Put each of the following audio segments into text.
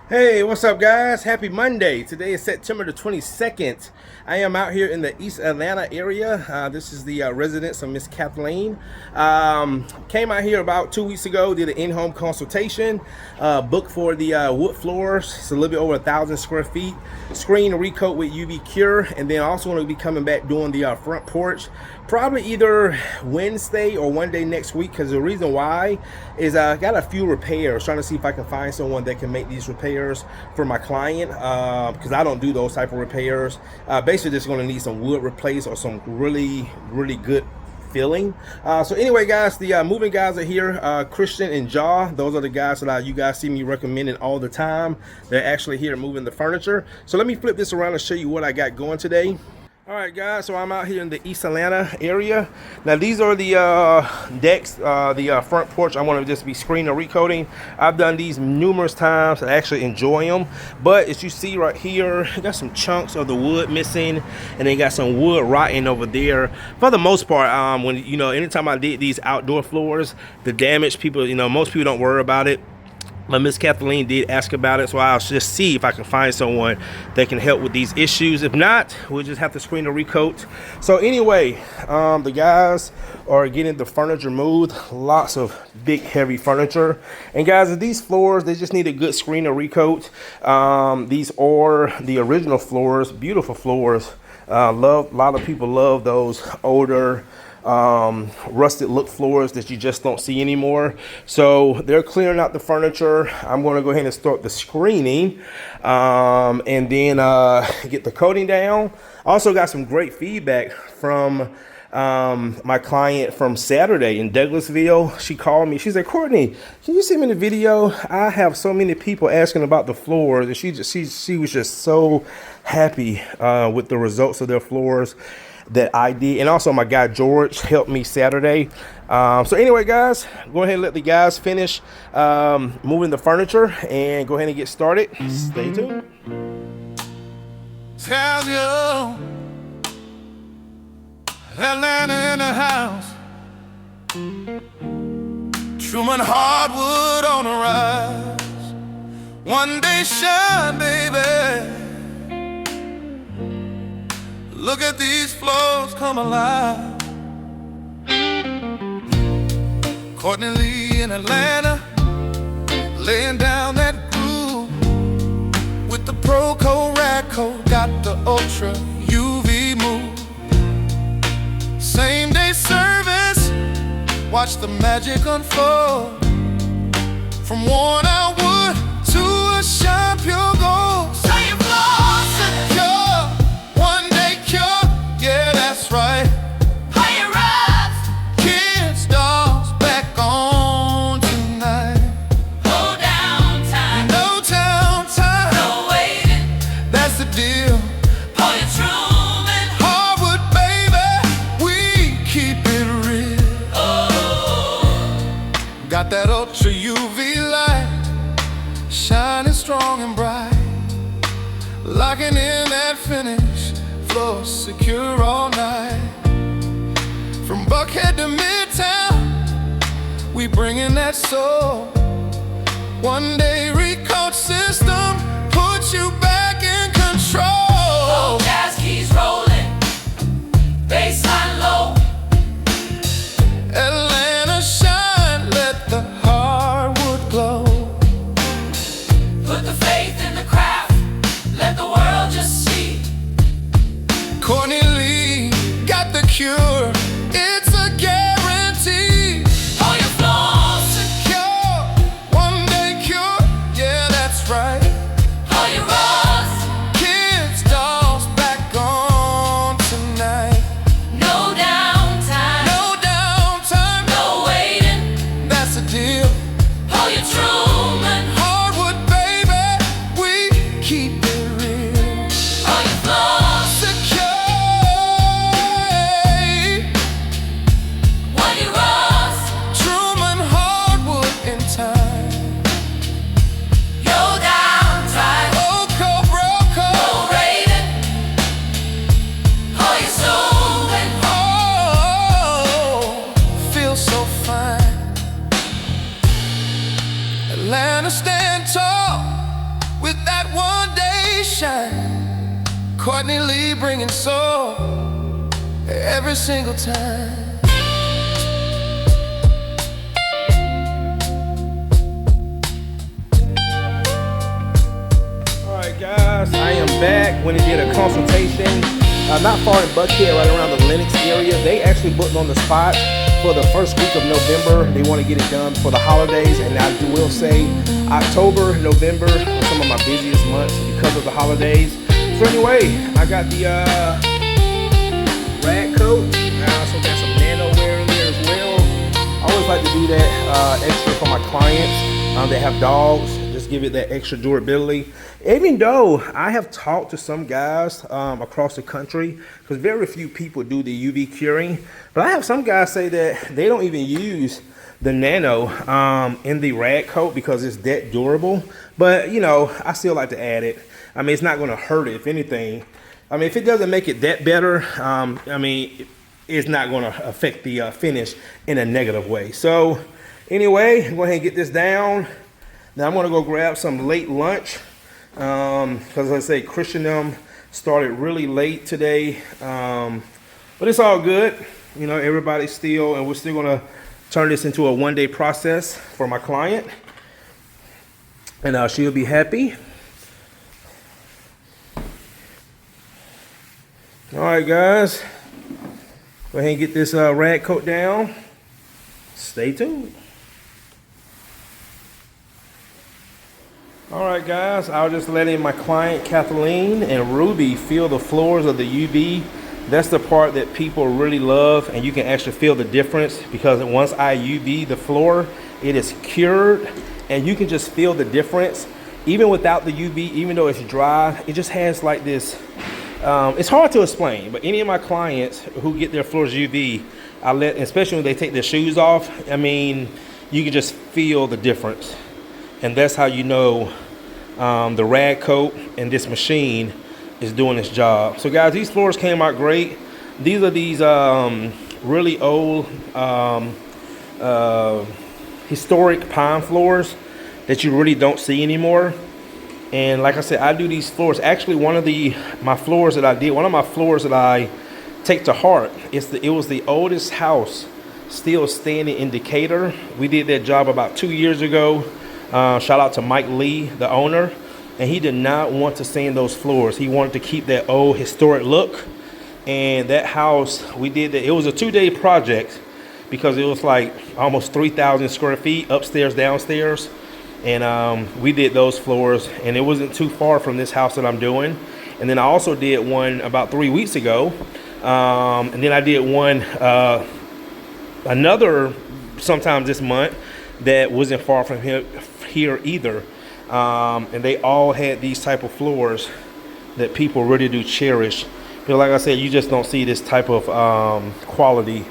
Hey, what's up, guys? Happy Monday. Today is September the 22nd. I am out here in the East Atlanta area. This is the residence of Miss Kathleen. Came out here about 2 weeks ago, did an in-home consultation, booked for the wood floors. It's a little bit over 1,000 square feet. Screen recoat with UV cure, and then also going to be coming back doing the front porch probably either Wednesday or one day next week, because the reason why is I got a few repairs, trying to see if I can find someone that can make these repairs for my client, because I don't do those type of repairs. Basically just going to need some wood replaced or some really good filling. So anyway, guys, the moving guys are here. Christian and Jaw, those are the guys that you guys see me recommending all the time. They're actually here moving the furniture. So let me flip this around and show you what I got going today. All right, guys, so I'm out here in the East Atlanta area. Now, these are the decks, the front porch. I want to just be screen or recoating. I've done these numerous times. I actually enjoy them. But as you see right here, I got some chunks of the wood missing, and then got some wood rotting over there. For the most part, anytime I did these outdoor floors, the damage, most people don't worry about it. But Miss Kathleen did ask about it, so I'll just see if I can find someone that can help with these issues. If not, we'll just have to screen the recoat. So anyway, the guys are getting the furniture moved. Lots of big, heavy furniture. And guys, these floors, they just need a good screen or recoat. These are the original floors, beautiful floors. A lot of people love those older, rusted look floors that you just don't see anymore. So they're clearing out the furniture. I'm going to go ahead and start the screening, and then get the coating down. Also got some great feedback from my client from Saturday in Douglasville. She called me. She said, "Courtney, can you send me the video? I have so many people asking about the floors." And she was just so happy with the results of their floors that I did. And also my guy George helped me Saturday. So anyway, guys, go ahead and let the guys finish moving the furniture and go ahead and get started. Stay tuned. Tell you Atlanta in the house, Truman Hardwood on the rise. One day shine, baby. Look at these floors come alive. Courtney Lee in Atlanta, laying down that groove with the RadCoat, got the ultra UV move. Same day service, watch the magic unfold. From worn out wood to a shine pure gold. Say your floors secure. Right. Higher ups, kids, dolls, back on tonight. Oh, downtime. No downtime. No waiting. That's the deal. Pull your Truman. Hardwood, baby, we keep it real. Oh. Got that ultra UV light, shining strong and bright, locking in that finish. Floor secure all night. From Buckhead to Midtown, we bringing that soul. One day Recoat system, put you back in control. Oh, gas keys rolling, baseline low. Atlanta shine, let the hardwood glow. Put the faith in the craft, let the world just see. Courtney Lee got the cure, it's a guarantee. All your floors secure, one day cure, yeah, that's Courtney Lee bringing soul every single time. Guys, I am back. When he did a consultation, not far in Buckhead, right around the Lenox area. They actually booked on the spot for the first week of November. They want to get it done for the holidays, and I will say October, November are some of my busiest months because of the holidays. So anyway, I got the RadCoat. I also got some nano wear in there as well. I always like to do that extra for my clients that have dogs. Just give it that extra durability. Even though I have talked to some guys across the country, because very few people do the UV curing, but I have some guys say that they don't even use the nano in the RadCoat because it's that durable. But you know, I still like to add it. I mean, it's not going to hurt it. If anything, I mean, if it doesn't make it that better, I mean, it's not going to affect the finish in a negative way. So anyway, go ahead and get this down. Now I'm going to go grab some late lunch. Because I say Christian them started really late today, but it's all good. You know, everybody's still, and we're still gonna turn this into a one-day process for my client, and she'll be happy. All right, guys, go ahead and get this RadCoat down. Stay tuned. All right, guys, I was just letting my client Kathleen and Ruby feel the floors of the UV. That's the part that people really love, and you can actually feel the difference because once I UV the floor, it is cured, and you can just feel the difference. Even without the UV, even though it's dry, it just has like this, it's hard to explain, but any of my clients who get their floors UV, I let, especially when they take their shoes off, I mean, you can just feel the difference. And that's how you know the RadCoat and this machine is doing its job. So guys, these floors came out great. These are these really old historic pine floors that you really don't see anymore. And like I said, I do these floors. Actually, one of my floors that I take to heart, it was the oldest house still standing in Decatur. We did that job about 2 years ago. Shout out to Mike Lee, the owner, and he did not want to sand those floors. He wanted to keep that old historic look. And that house, we did that. It was a 2-day project because it was like almost 3,000 square feet upstairs, downstairs. And we did those floors, and it wasn't too far from this house that I'm doing. And then I also did one about 3 weeks ago. And then I did one another sometime this month that wasn't far from here either, and they all had these type of floors that people really do cherish. You know, like I said, you just don't see this type of quality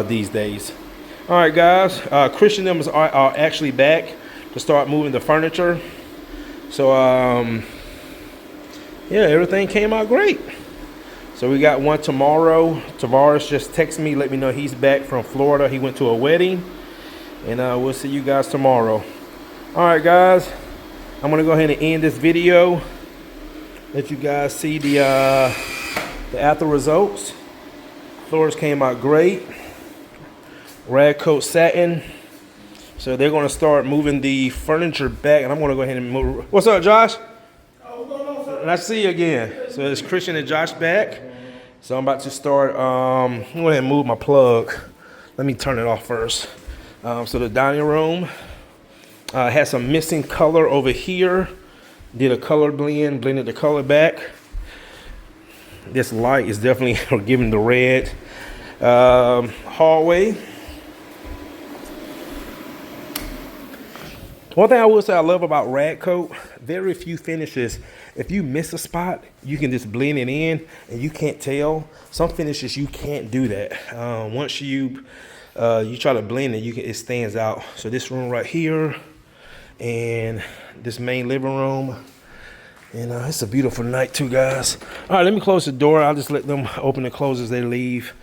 these days. All right, guys, Christian them are actually back to start moving the furniture. So yeah, everything came out great. So we got one tomorrow. Tavares just texted me, let me know he's back from Florida. He went to a wedding, and we'll see you guys tomorrow. All right, guys, I'm gonna go ahead and end this video. Let you guys see the after results. Floors came out great. RadCoat satin. So they're gonna start moving the furniture back, and I'm gonna go ahead and move. What's up, Josh? Nice to see you again. So it's Christian and Josh back. So I'm about to start. I'm gonna go ahead and move my plug. Let me turn it off first. So the dining room had some missing color over here. Did a color blend, blended the color back. This light is definitely giving the red. Hallway. One thing I will say I love about RadCoat, very few finishes. If you miss a spot, you can just blend it in and you can't tell. Some finishes you can't do that. Once you try to blend it, it stands out. So this room right here and this main living room. And it's a beautiful night too, guys. All right, let me close the door. I'll just let them open and close as they leave.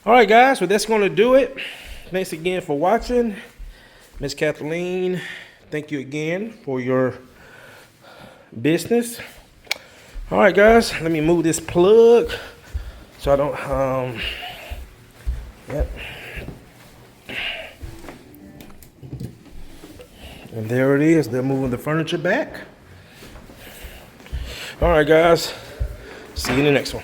All right, guys, well, that's gonna do it. Thanks again for watching. Miss Kathleen, thank you again for your business. All right, guys, let me move this plug so I don't, yep. And there it is. They're moving the furniture back. All right, guys. See you in the next one.